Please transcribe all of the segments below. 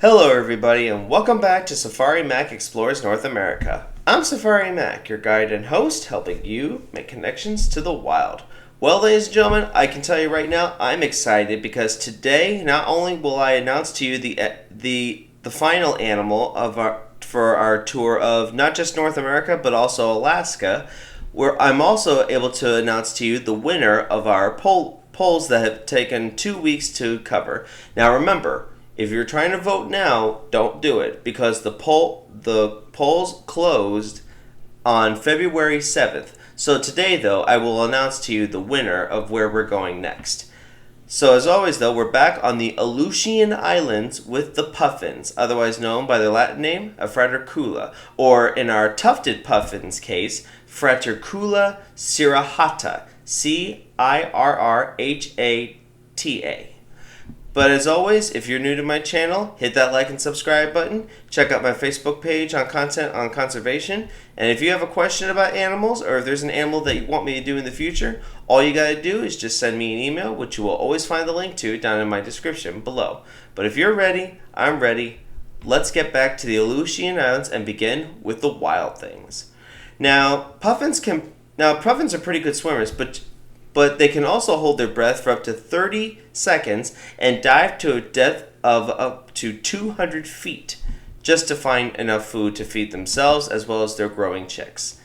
Hello, everybody, and welcome back to Safari Mack Explores North America. I'm Safari Mack, your guide and host, helping you make connections to the wild. Well, ladies and gentlemen, I can tell you right now, I'm excited because today, not only will I announce to you the final animal for our tour of not just North America but also Alaska, where I'm also able to announce to you the winner of our polls that have taken 2 weeks to cover. Now, remember. If you're trying to vote now, don't do it because the polls closed on February 7th. So today, though, I will announce to you the winner of where we're going next. So as always, though, we're back on the Aleutian Islands with the Puffins, otherwise known by their Latin name, Fratercula, or in our tufted puffins case, Fratercula cirrhata, Cirrhata. But as always, if you're new to my channel, hit that like and subscribe button. Check out my Facebook page on content on conservation. And if you have a question about animals, or if there's an animal that you want me to do in the future, all you gotta do is just send me an email, which you will always find the link to down in my description below. But if you're ready, I'm ready. Let's get back to the Aleutian Islands and begin with the wild things. Now, puffins are pretty good swimmers, but they can also hold their breath for up to 30 seconds and dive to a depth of up to 200 feet just to find enough food to feed themselves as well as their growing chicks.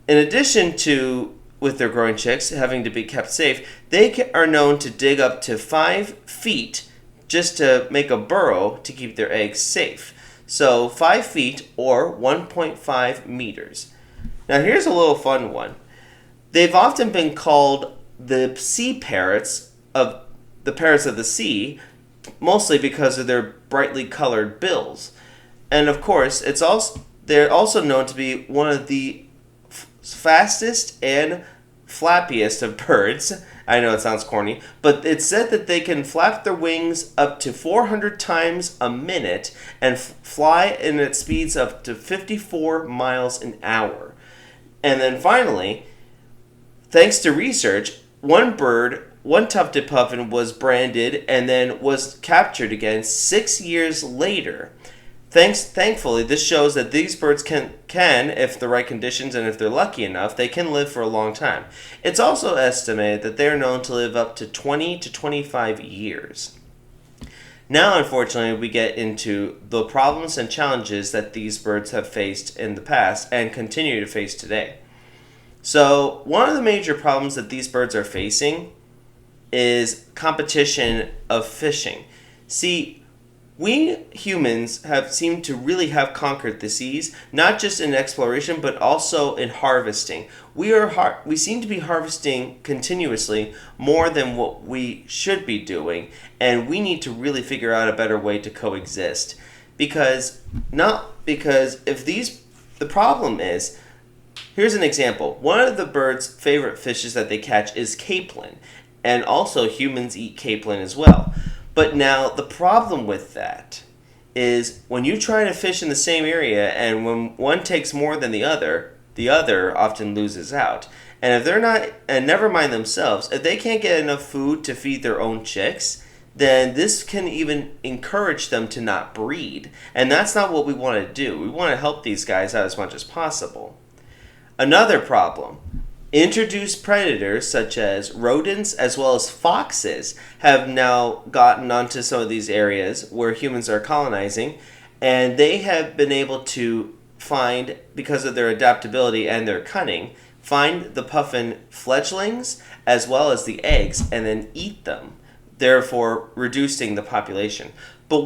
In addition to, with their growing chicks having to be kept safe, they are known to dig up to 5 feet just to make a burrow to keep their eggs safe. So 5 feet or 1.5 meters. Now here's a little fun one. They've often been called the sea parrots of the sea, mostly because of their brightly colored bills. And of course, they're also known to be one of the fastest and flappiest of birds. I know it sounds corny, but it's said that they can flap their wings up to 400 times a minute and fly in at speeds up to 54 miles an hour. And then finally, thanks to research, one tufted puffin was branded and then was captured again 6 years later. Thankfully, this shows that these birds can, if the right conditions and if they're lucky enough, they can live for a long time. It's also estimated that they are known to live up to 20 to 25 years. Now, unfortunately, we get into the problems and challenges that these birds have faced in the past and continue to face today. So, one of the major problems that these birds are facing is competition of fishing. See, we humans have seemed to really have conquered the seas, not just in exploration, but also in harvesting. We seem to be harvesting continuously more than what we should be doing, and we need to really figure out a better way to coexist. The problem is, here's an example. One of the birds' favorite fishes that they catch is capelin, and also humans eat capelin as well. But now the problem with that is when you try to fish in the same area and when one takes more than the other often loses out. And if they're not, and never mind themselves, if they can't get enough food to feed their own chicks, then this can even encourage them to not breed. And that's not what we want to do. We want to help these guys out as much as possible. Another problem. Introduced predators such as rodents as well as foxes have now gotten onto some of these areas where humans are colonizing, and they have been able to find, because of their adaptability and their cunning, find the puffin fledglings as well as the eggs and then eat them, therefore reducing the population. But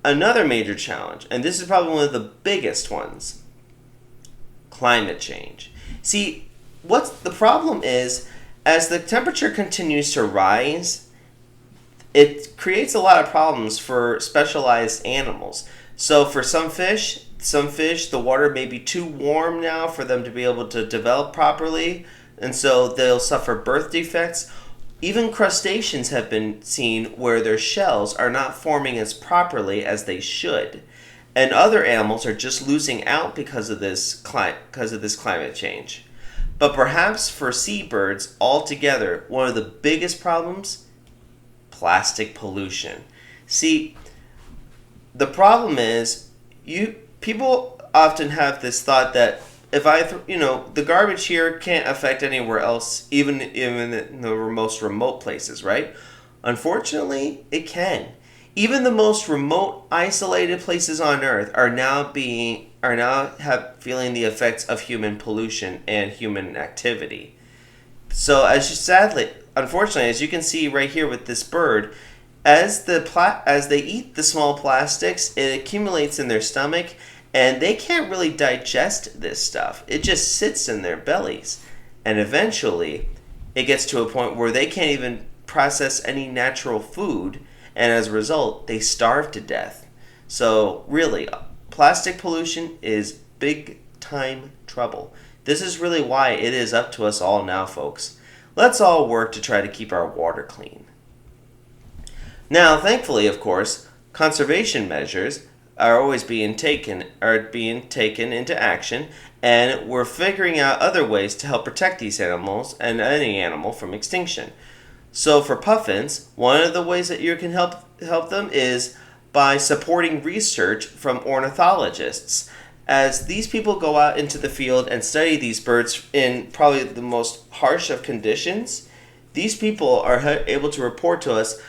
another major challenge, and this is probably one of the biggest ones, climate change. See, what's the problem is, as the temperature continues to rise, it creates a lot of problems for specialized animals. So for some fish, the water may be too warm now for them to be able to develop properly, and so they'll suffer birth defects. Even crustaceans have been seen where their shells are not forming as properly as they should. And other animals are just losing out because of this climate change. But perhaps for seabirds altogether, one of the biggest problems, plastic pollution. See, The problem is, people often have this thought that if the garbage here can't affect anywhere else, even in the most remote places, right? Unfortunately, it can. Even the most remote, isolated places on Earth are now feeling the effects of human pollution and human activity. So unfortunately, as you can see right here with this bird, as they eat the small plastics, it accumulates in their stomach, and they can't really digest this stuff. It just sits in their bellies, and eventually, it gets to a point where they can't even process any natural food, and as a result, they starve to death. So really, plastic pollution is big time trouble. This is really why it is up to us all now, folks. Let's all work to try to keep our water clean. Now, thankfully, of course, conservation measures are being taken into action, and we're figuring out other ways to help protect these animals and any animal from extinction. So for puffins, one of the ways that you can help them is by supporting research from ornithologists. As these people go out into the field and study these birds in probably the most harsh of conditions, these people are able to report to us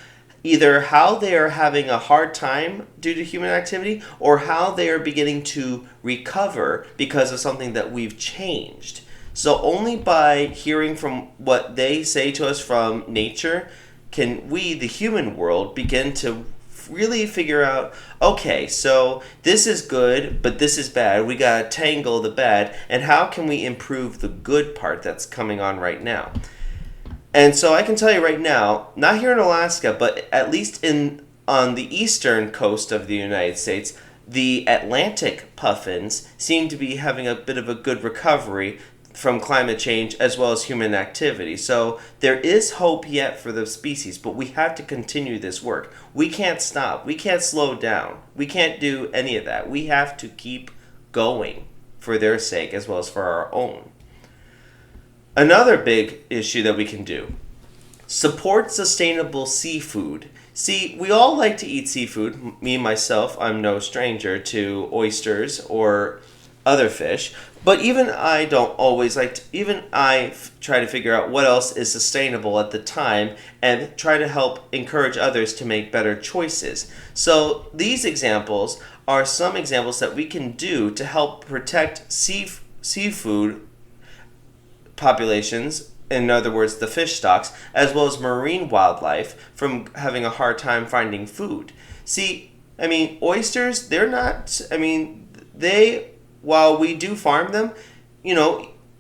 either how they are having a hard time due to human activity or how they are beginning to recover because of something that we've changed. So only by hearing from what they say to us from nature can we, the human world, begin to really figure out, okay, so this is good, but this is bad. We gotta tangle the bad, and how can we improve the good part that's coming on right now? And so I can tell you right now, not here in Alaska, but at least on the eastern coast of the United States, the Atlantic puffins seem to be having a bit of a good recovery from climate change as well as human activity. So there is hope yet for the species, but we have to continue this work. We can't stop. We can't slow down. We can't do any of that. We have to keep going for their sake as well as for our own. Another big issue that we can do: support sustainable seafood. See, we all like to eat seafood. Me, myself, I'm no stranger to oysters or other fish. But even I don't always try to figure out what else is sustainable at the time and try to help encourage others to make better choices. So these examples are some examples that we can do to help protect seafood populations, in other words, the fish stocks, as well as marine wildlife from having a hard time finding food. See, oysters, while we do farm them,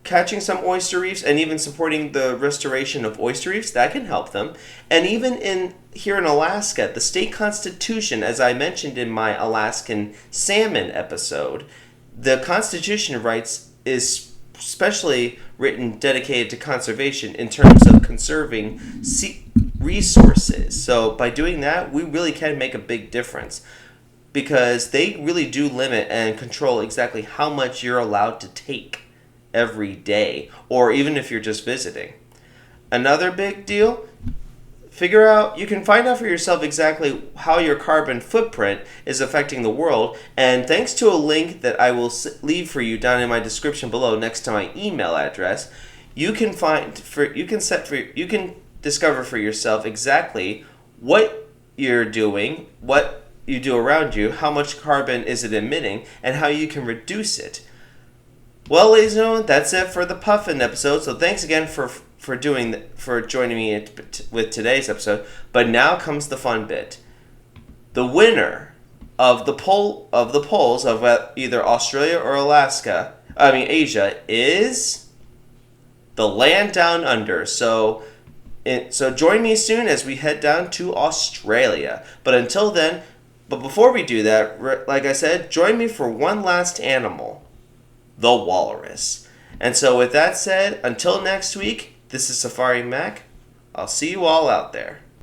catching some oyster reefs and even supporting the restoration of oyster reefs, that can help them. And even here in Alaska, the state constitution, as I mentioned in my Alaskan salmon episode, the constitution is specially written dedicated to conservation in terms of conserving sea resources. So by doing that, we really can make a big difference, because they really do limit and control exactly how much you're allowed to take every day, or even if you're just visiting. Another big deal, you can find out for yourself exactly how your carbon footprint is affecting the world, and thanks to a link that I will leave for you down in my description below next to my email address, you can discover for yourself exactly what you're doing, what you do around you, how much carbon is it emitting, and how you can reduce it. Well, ladies and gentlemen, that's it for the Puffin episode. So thanks again for joining me with today's episode. But now comes the fun bit. The winner of the polls of either Australia or Asia, is the land down under. So join me soon as we head down to Australia. But before we do that, like I said, join me for one last animal, the walrus. And so with that said, until next week, this is Safari Mack. I'll see you all out there.